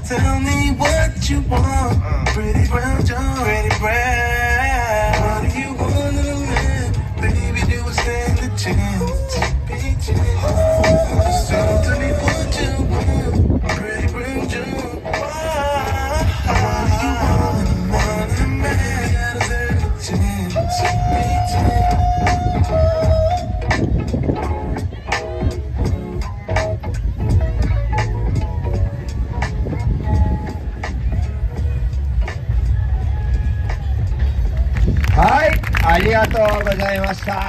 Tell me what you want, pretty brown John, pretty brown. What do you want in a man? Baby, do I stand a chance? So tell me what you want, pretty brown John. What do you want in a man? I deserve a chance.はい、ありがとうございました。